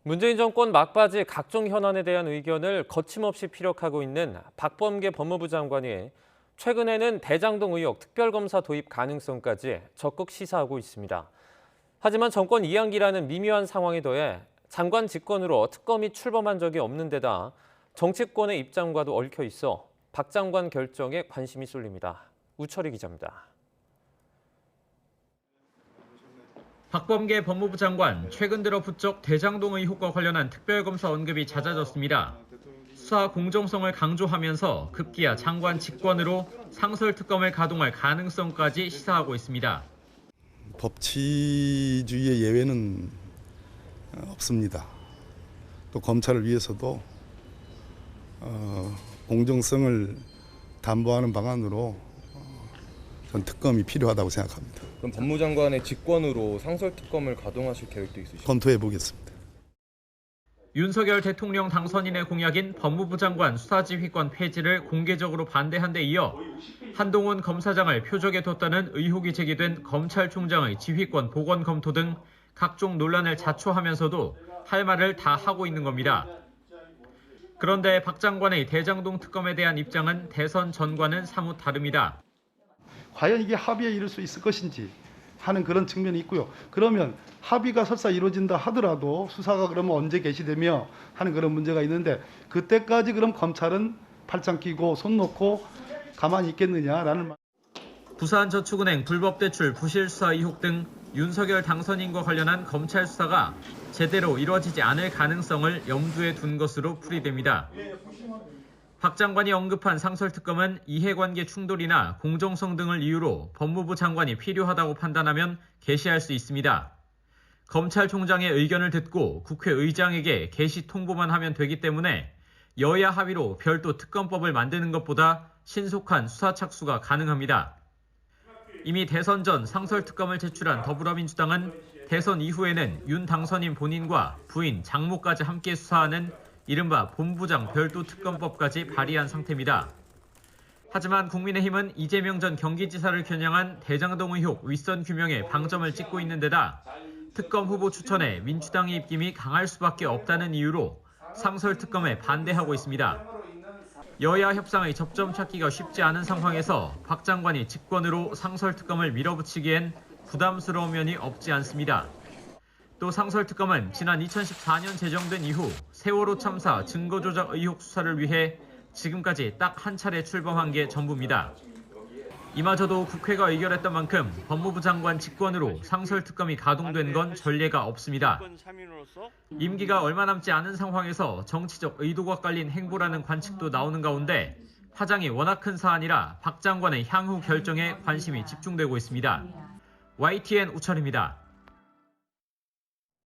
문재인 정권 막바지 각종 현안에 대한 의견을 거침없이 피력하고 있는 박범계 법무부 장관이 최근에는 대장동 의혹 특별검사 도입 가능성까지 적극 시사하고 있습니다. 하지만 정권 이양기라는 미묘한 상황에 더해 장관 직권으로 특검이 출범한 적이 없는 데다 정치권의 입장과도 얽혀 있어 박 장관 결정에 관심이 쏠립니다. 우철희 기자입니다. 박범계 법무부 장관, 최근 들어 부쩍 대장동 의혹과 관련한 특별검사 언급이 잦아졌습니다. 수사 공정성을 강조하면서 급기야 장관 직권으로 상설특검을 가동할 가능성까지 시사하고 있습니다. 법치주의의 예외는 없습니다. 또 검찰을 위해서도 공정성을 담보하는 방안으로 전 특검이 필요하다고 생각합니다. 그럼 법무장관의 직권으로 상설특검을 가동하실 계획도 있으시죠? 검토해 보겠습니다. 윤석열 대통령 당선인의 공약인 법무부 장관 수사지휘권 폐지를 공개적으로 반대한 데 이어 한동훈 검사장을 표적에 뒀다는 의혹이 제기된 검찰총장의 지휘권 복원 검토 등 각종 논란을 자초하면서도 할 말을 다 하고 있는 겁니다. 그런데 박 장관의 대장동 특검에 대한 입장은 대선 전과는 사뭇 다릅니다. 과연 이게 합의에 이를 수 있을 것인지 하는 그런 측면이 있고요. 그러면 합의가 설사 이루어진다 하더라도 수사가 그러면 언제 개시되며 하는 그런 문제가 있는데 그때까지 그럼 검찰은 팔짱 끼고 손 놓고 가만히 있겠느냐라는 말. 부산저축은행 불법 대출 부실 수사 의혹 등 윤석열 당선인과 관련한 검찰 수사가 제대로 이루어지지 않을 가능성을 염두에 둔 것으로 풀이됩니다. 박 장관이 언급한 상설특검은 이해관계 충돌이나 공정성 등을 이유로 법무부 장관이 필요하다고 판단하면 개시할 수 있습니다. 검찰총장의 의견을 듣고 국회의장에게 개시 통보만 하면 되기 때문에 여야 합의로 별도 특검법을 만드는 것보다 신속한 수사 착수가 가능합니다. 이미 대선 전 상설특검을 제출한 더불어민주당은 대선 이후에는 윤 당선인 본인과 부인, 장모까지 함께 수사하는 이른바 본부장 별도 특검법까지 발의한 상태입니다. 하지만 국민의힘은 이재명 전 경기지사를 겨냥한 대장동 의혹 윗선 규명에 방점을 찍고 있는 데다 특검 후보 추천에 민주당의 입김이 강할 수밖에 없다는 이유로 상설특검에 반대하고 있습니다. 여야 협상의 접점 찾기가 쉽지 않은 상황에서 박 장관이 직권으로 상설특검을 밀어붙이기엔 부담스러운 면이 없지 않습니다. 또 상설특검은 지난 2014년 제정된 이후 세월호 참사 증거조작 의혹 수사를 위해 지금까지 딱 한 차례 출범한 게 전부입니다. 이마저도 국회가 의결했던 만큼 법무부 장관 직권으로 상설특검이 가동된 건 전례가 없습니다. 임기가 얼마 남지 않은 상황에서 정치적 의도가 깔린 행보라는 관측도 나오는 가운데 파장이 워낙 큰 사안이라 박 장관의 향후 결정에 관심이 집중되고 있습니다. YTN 우철입니다.